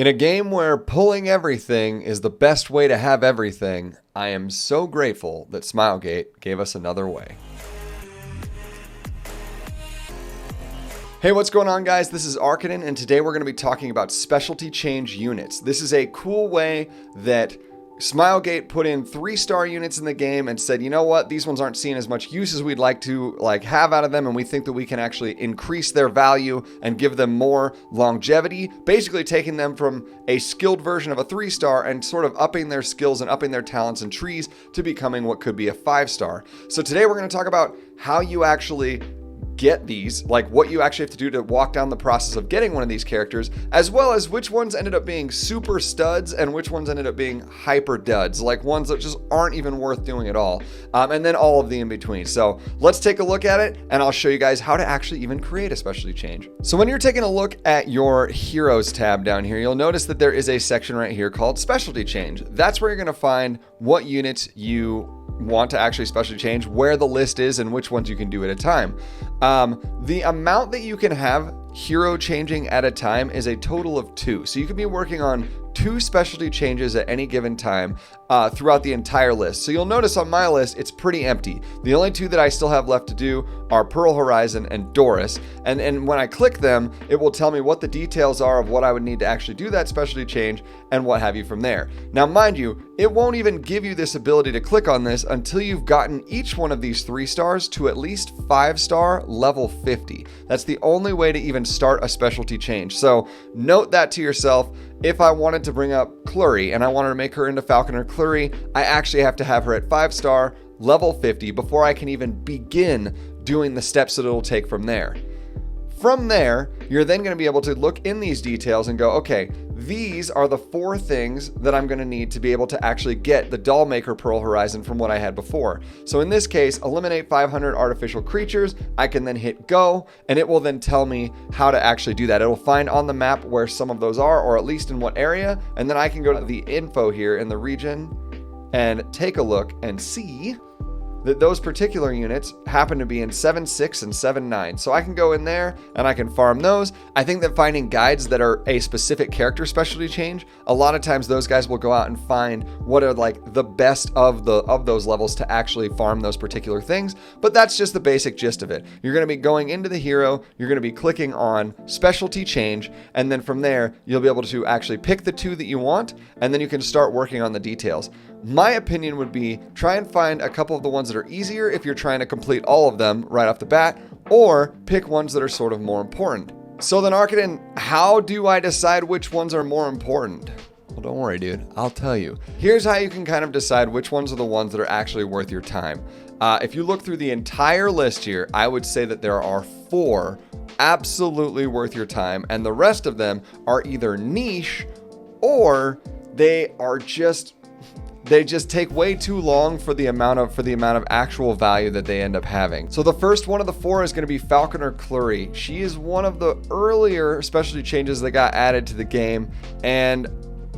In a game where pulling everything is the best way to have everything, I am so grateful that Smilegate gave us another way. Hey, what's going on, guys? This is Arkadin, and today we're going to be talking about specialty change units. This is a cool way that Smilegate put in 3-star units in the game and said, you know what, these ones aren't seeing as much use as we'd like to have out of them, and we think that we can actually increase their value and give them more longevity, basically taking them from a skilled version of a 3-star and sort of upping their skills and upping their talents and trees to becoming what could be a 5-star. So today we're going to talk about how you actually get these, like what you actually have to do to walk down the process of getting one of these characters, as well as which ones ended up being super studs and which ones ended up being hyper duds, like ones that just aren't even worth doing at all, and then all of the in between. So let's take a look at it, and I'll show you guys how to actually even create a specialty change. So when you're taking a look at your Heroes tab down here, you'll notice that there is a section right here called Specialty Change. That's where you're going to find what units you want to actually specialty change, where the list is, and which ones you can do at a time. The amount that you can have hero changing at a time is a total of 2. So you could be working on 2 specialty changes at any given time throughout the entire list. So you'll notice on my list, it's pretty empty. The only 2 that I still have left to do are Pearl Horizon and Doris. And when I click them, it will tell me what the details are of what I would need to actually do that specialty change and what have you from there. Now, mind you, it won't even give you this ability to click on this until you've gotten each one of these 3 stars to at least 5-star level 50. That's the only way to even start a specialty change. So note that to yourself. If I wanted to bring up Kluri and I wanted to make her into Falconer Kluri, I actually have to have her at 5-star level 50 before I can even begin doing the steps that it'll take from there. From there, you're then going to be able to look in these details and go, okay, these are the 4 things that I'm going to need to be able to actually get the Doll Maker Pearl Horizon from what I had before. So in this case, eliminate 500 artificial creatures. I can then hit go, and it will then tell me how to actually do that. It'll find on the map where some of those are, or at least in what area, and then I can go to the info here in the region and take a look and see that those particular units happen to be in 7.6 and 7.9. So I can go in there and I can farm those. I think that finding guides that are a specific character specialty change, a lot of times those guys will go out and find what are like the best of those levels to actually farm those particular things. But that's just the basic gist of it. You're going to be going into the hero, you're going to be clicking on specialty change, and then from there, you'll be able to actually pick the 2 that you want, and then you can start working on the details. My opinion would be try and find a couple of the ones that are easier if you're trying to complete all of them right off the bat, or pick ones that are sort of more important. So then, Arkadin, how do I decide which ones are more important? Well, don't worry, dude. I'll tell you. Here's how you can kind of decide which ones are the ones that are actually worth your time. If you look through the entire list here, I would say that there are 4 absolutely worth your time, and the rest of them are either niche or they just take way too long for the amount of actual value that they end up having. So the first one of the 4 is going to be Falconer Kluri. She is one of the earlier specialty changes that got added to the game, and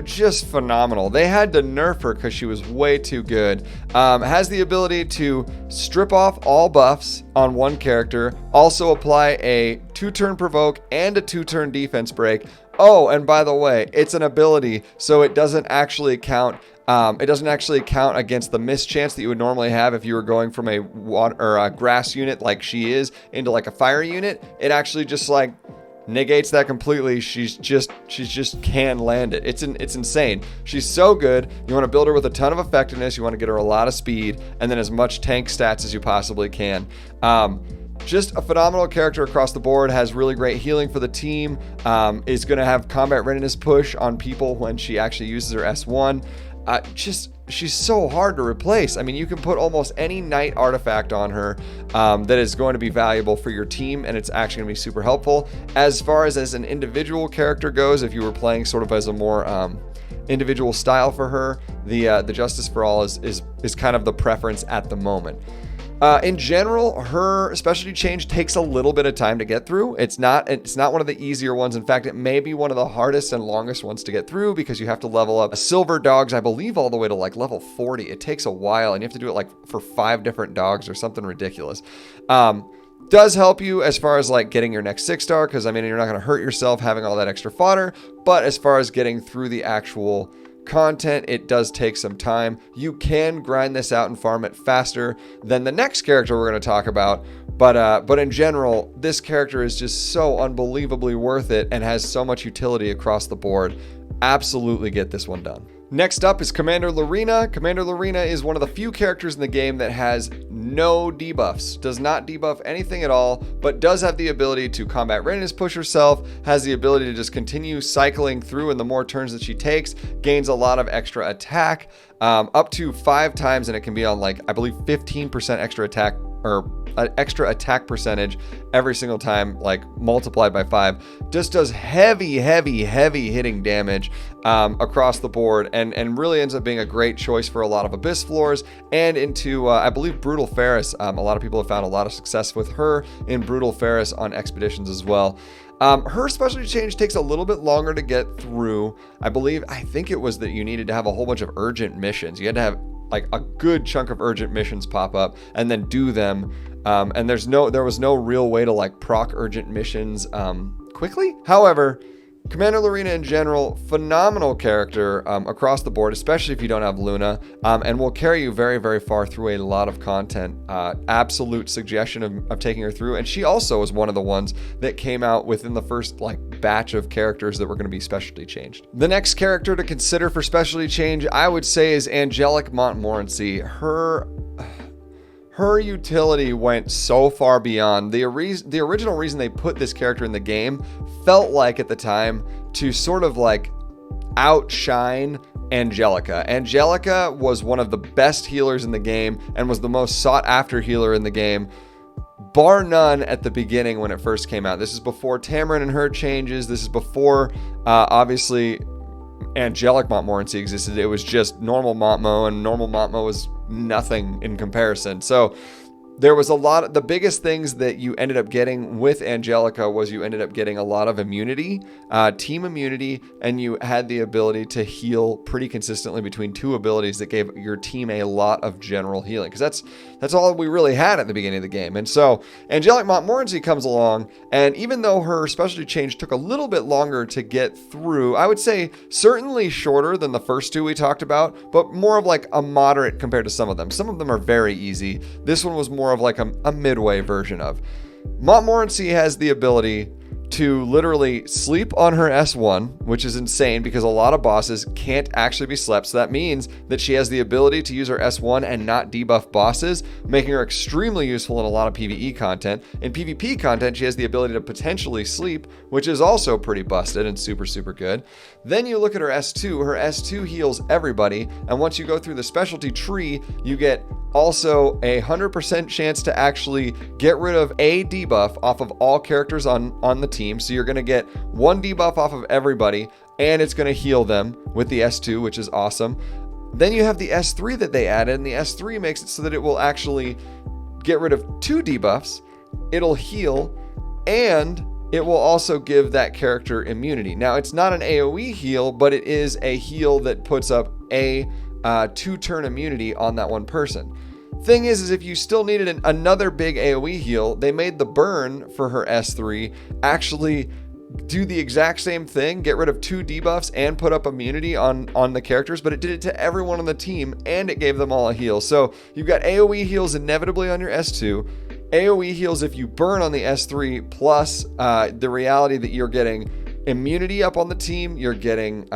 just phenomenal. They had to nerf her because she was way too good. Has the ability to strip off all buffs on one character, also apply a 2-turn provoke and a 2-turn defense break. Oh, and by the way, it's an ability, so it doesn't actually count. It doesn't actually count against the miss chance that you would normally have if you were going from a water or a grass unit like she is into like a fire unit. It actually just like negates that completely. She's just can land it. It's insane. She's so good. You want to build her with a ton of effectiveness. You want to get her a lot of speed and then as much tank stats as you possibly can. Just a phenomenal character across the board, has really great healing for the team, is going to have combat readiness push on people when she actually uses her S1. She's so hard to replace. I mean, you can put almost any knight artifact on her that is going to be valuable for your team, and it's actually going to be super helpful. As far as an individual character goes, if you were playing sort of as a more individual style for her, the Justice for All is kind of the preference at the moment. In general, her specialty change takes a little bit of time to get through. It's not one of the easier ones. In fact, it may be one of the hardest and longest ones to get through because you have to level up silver dogs, I believe, all the way to like level 40. It takes a while, and you have to do it like for 5 different dogs or something ridiculous. Does help you as far as like getting your next 6-star, because I mean, you're not going to hurt yourself having all that extra fodder, but as far as getting through the actual content, it does take some time. You can grind this out and farm it faster than the next character we're going to talk about, but in general, this character is just so unbelievably worth it and has so much utility across the board. Absolutely get this one done. Next up is Commander Lorina. Commander Lorina is one of the few characters in the game that has no debuffs, does not debuff anything at all, but does have the ability to combat readiness push herself, has the ability to just continue cycling through, and the more turns that she takes, gains a lot of extra attack, up to 5 times, and it can be on like, I believe 15% extra attack, or an extra attack percentage every single time, like multiplied by 5. Just does heavy hitting damage across the board, and really ends up being a great choice for a lot of Abyss floors and into, I believe, Brutal Ferris. A lot of people have found a lot of success with her in Brutal Ferris on expeditions as well. Her specialty change takes a little bit longer to get through. I think it was that you needed to have a whole bunch of urgent missions. You had to have like a good chunk of urgent missions pop up and then do them. And there was no real way to like proc urgent missions quickly. However, Commander Lorina in general, phenomenal character across the board, especially if you don't have Luna, and will carry you very, very far through a lot of content. Absolute suggestion of taking her through. And she also was one of the ones that came out within the first like batch of characters that were going to be specialty changed. The next character to consider for specialty change, I would say, is Angelic Montmorancy. Her utility went so far beyond. The original reason they put this character in the game felt like at the time to sort of like outshine Angelica. Angelica was one of the best healers in the game and was the most sought after healer in the game, bar none at the beginning when it first came out. This is before Tamarin and her changes. This is before, obviously, Angelic Montmorancy existed. It was just normal Montmo, and normal Montmo was nothing in comparison. So there was a lot. The biggest things that you ended up getting with Angelica was you ended up getting a lot of immunity, team immunity, and you had the ability to heal pretty consistently between 2 abilities that gave your team a lot of general healing, because that's all we really had at the beginning of the game. And so Angelic Montmorancy comes along, and even though her specialty change took a little bit longer to get through, I would say certainly shorter than the first 2 we talked about, but more of like a moderate compared to some of them. Some of them are very easy. This one was more of like a midway version of. Montmorancy has the ability to literally sleep on her S1, which is insane because a lot of bosses can't actually be slept. So that means that she has the ability to use her S1 and not debuff bosses, making her extremely useful in a lot of PvE content. In PvP content, she has the ability to potentially sleep, which is also pretty busted and super, super good. Then you look at her S2. Her S2 heals everybody. And once you go through the specialty tree, you get also a 100% chance to actually get rid of a debuff off of all characters on the team. So you're going to get 1 debuff off of everybody, and it's going to heal them with the S2, which is awesome. Then you have the S3 that they added, and the S3 makes it so that it will actually get rid of 2 debuffs. It'll heal, and it will also give that character immunity. Now, it's not an AoE heal, but it is a heal that puts up a 2-turn immunity on that one person. Thing is if you still needed another big AoE heal, they made the burn for her S3 actually do the exact same thing, get rid of 2 debuffs and put up immunity on the characters, but it did it to everyone on the team, and it gave them all a heal. So you've got AoE heals inevitably on your S2, AoE heals if you burn on the S3, plus the reality that you're getting immunity up on the team, you're getting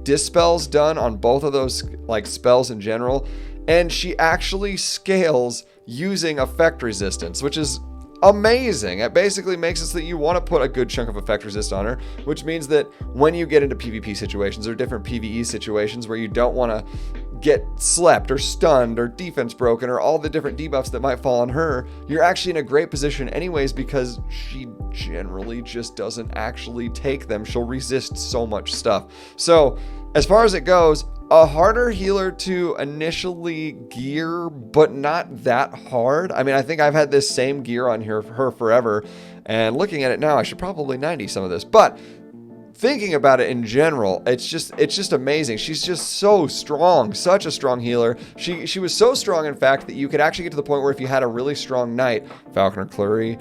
dispels done on both of those like spells in general, and she actually scales using effect resistance, which is amazing. It basically makes it so that you want to put a good chunk of effect resist on her, which means that when you get into PvP situations or different PvE situations where you don't want to get slept or stunned or defense broken or all the different debuffs that might fall on her, you're actually in a great position anyways, because she generally just doesn't actually take them. She'll resist so much stuff. So as far as it goes, a harder healer to initially gear, but not that hard. I mean, I think I've had this same gear on here for her forever, and looking at it now, I should probably 90 some of this, but thinking about it in general, it's just amazing. She's just so strong, such a strong healer. She was so strong, in fact, that you could actually get to the point where if you had a really strong knight, Falconer Kluri,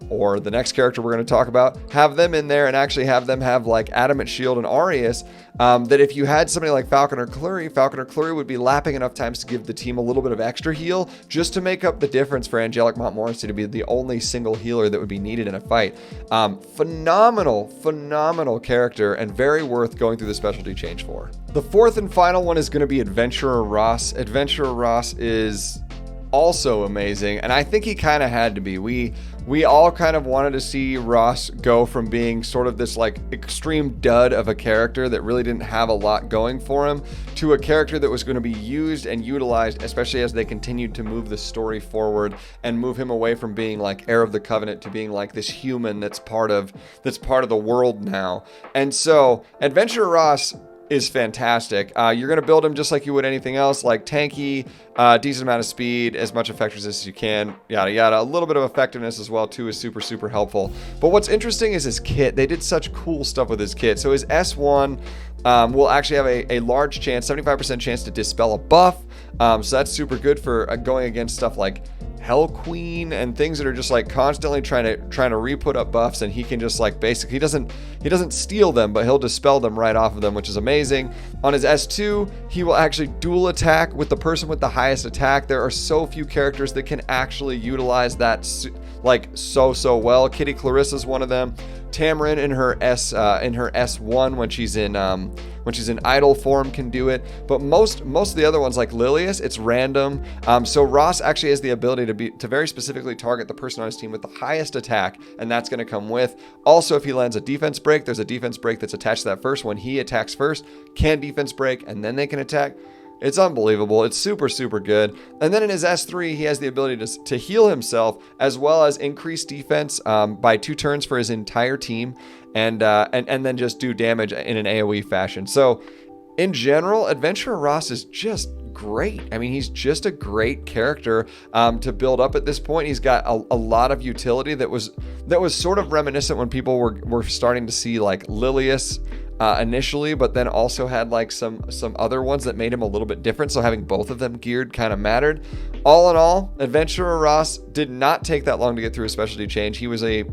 or the next character we're going to talk about, have them in there and actually have them have like Adamant Shield and Aureus, that if you had somebody like Falconer Kluri would be lapping enough times to give the team a little bit of extra heal just to make up the difference for Angelic Montmorancy to be the only single healer that would be needed in a fight. Phenomenal character and very worth going through the specialty change for. The fourth and final one is going to be Adventurer Ross. Adventurer Ross is also amazing, and I think he kind of had to be. We all kind of wanted to see Ross go from being sort of this like extreme dud of a character that really didn't have a lot going for him to a character that was going to be used and utilized, especially as they continued to move the story forward and move him away from being like heir of the covenant to being like this human that's part of the world now. And so Adventurer Ross is fantastic. You're going to build him just like you would anything else, like tanky, decent amount of speed, as much effectiveness as you can, yada yada. A little bit of effectiveness as well too is super helpful. But what's interesting is his kit. They did such cool stuff with his kit. So his S1 will actually have a large chance, 75% chance to dispel a buff. So that's super good for going against stuff like Hell Queen and things that are just like constantly trying to re-put up buffs, and he can just like basically he doesn't steal them, but he'll dispel them right off of them, which is amazing. On his S2, he will actually dual attack with the person with the highest attack. There are so few characters that can actually utilize that like so well. Kitty Clarissa is one of them. Tamarin in her S1 when she's in idle form can do it, but most of the other ones like Lilius, it's random. So Ross actually has the ability to very specifically target the person on his team with the highest attack, and that's going to come with. Also, if he lands a defense break, there's a defense break that's attached to that first. When he attacks first, can defense break, and then they can attack. It's unbelievable. It's super good. And then in his S3, he has the ability to heal himself as well as increase defense by 2 turns for his entire team, and then just do damage in an AoE fashion. So in general, Adventurer Ross is just great. I mean, he's just a great character to build up at this point. He's got a lot of utility that was sort of reminiscent when people were starting to see like Lilius initially, but then also had like some other ones that made him a little bit different. So having both of them geared kind of mattered. All in all, Adventurer Ross did not take that long to get through a specialty change. He was a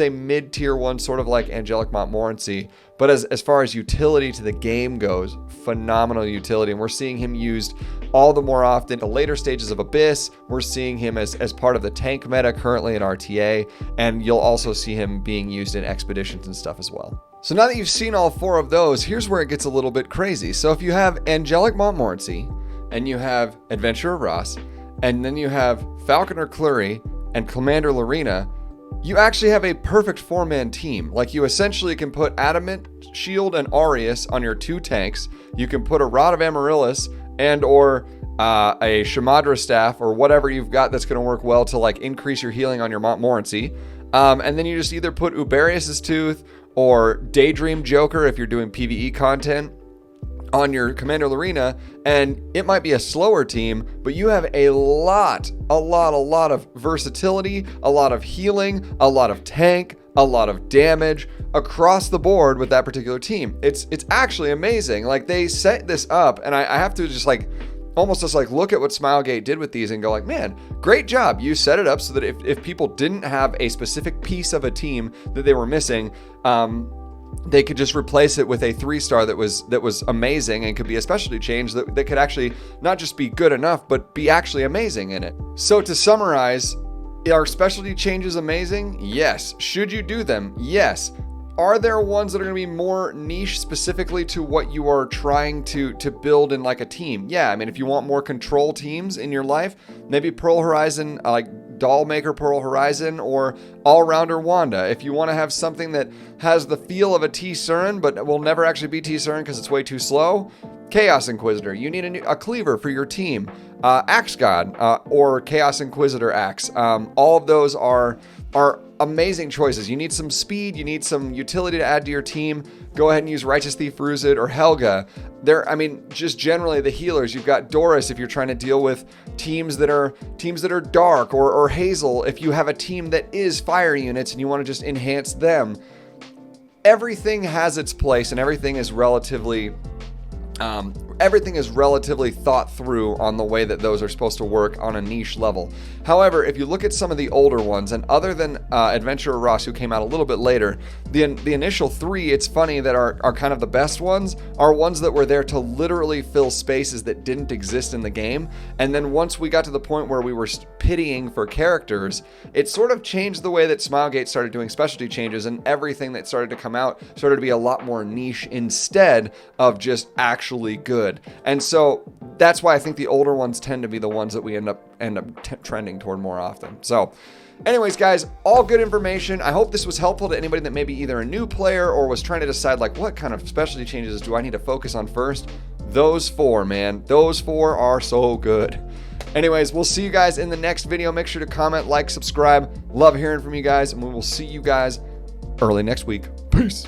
mid-tier one, sort of like Angelic Montmorancy, but as far as utility to the game goes, phenomenal utility. And we're seeing him used all the more often. The later stages of Abyss, we're seeing him as part of the tank meta currently in RTA, and you'll also see him being used in expeditions and stuff as well. So now that you've seen all 4 of those, here's where it gets a little bit crazy. So if you have Angelic Montmorancy, and you have Adventurer Ross, and then you have Falconer Kluri and Commander Lorina, you actually have a perfect 4-man team. Like, you essentially can put Adamant Shield and Aureus on your 2 tanks. You can put a Rod of Amaryllis and or a Shamadra Staff or whatever you've got that's going to work well to like increase your healing on your Montmorancy. And then you just either put Uberius's Tooth or Daydream Joker if you're doing PvE content on your Commander Lorina, and it might be a slower team, but you have a lot of versatility, a lot of healing, a lot of tank, a lot of damage across the board with that particular team. It's actually amazing. Like, they set this up, and I have to just like almost just like look at what Smilegate did with these and go like, man, great job. You set it up so that if people didn't have a specific piece of a team that they were missing, they could just replace it with a 3-star that was amazing and could be a specialty change that could actually not just be good enough, but be actually amazing in it. So to summarize, are specialty changes amazing? Yes. Should you do them? Yes. Are there ones that are going to be more niche specifically to what you are trying to build in like a team? Yeah, I mean, if you want more control teams in your life, maybe Pearl Horizon, like Dollmaker Pearl Horizon, or All-Rounder Wanda. If you want to have something that has the feel of a T-Surin, but will never actually be T-Surin because it's way too slow, Chaos Inquisitor. You need a cleaver for your team. Axe God or Chaos Inquisitor Axe. All of those are amazing choices. You need some speed, you need some utility to add to your team. Go ahead and use Righteous Thief Ruzid or Helga. Just generally the healers. You've got Doris if you're trying to deal with teams that are dark, or Hazel if you have a team that is fire units and you want to just enhance them. everything has its place and everything is relatively thought through on the way that those are supposed to work on a niche level. However, if you look at some of the older ones, and other than Adventurer Ross, who came out a little bit later, the initial three, it's funny that are kind of the best ones, are ones that were there to literally fill spaces that didn't exist in the game. And then once we got to the point where we were pitying for characters, it sort of changed the way that Smilegate started doing specialty changes, and everything that started to come out started to be a lot more niche instead of just actually good. And so that's why I think the older ones tend to be the ones that we end up trending toward more often. So anyways, guys, all good information. I hope this was helpful to anybody that may be either a new player or was trying to decide, like, what kind of specialty changes do I need to focus on first? Those four, man. Those four are so good. Anyways, we'll see you guys in the next video. Make sure to comment, like, subscribe. Love hearing from you guys, and we will see you guys early next week. Peace.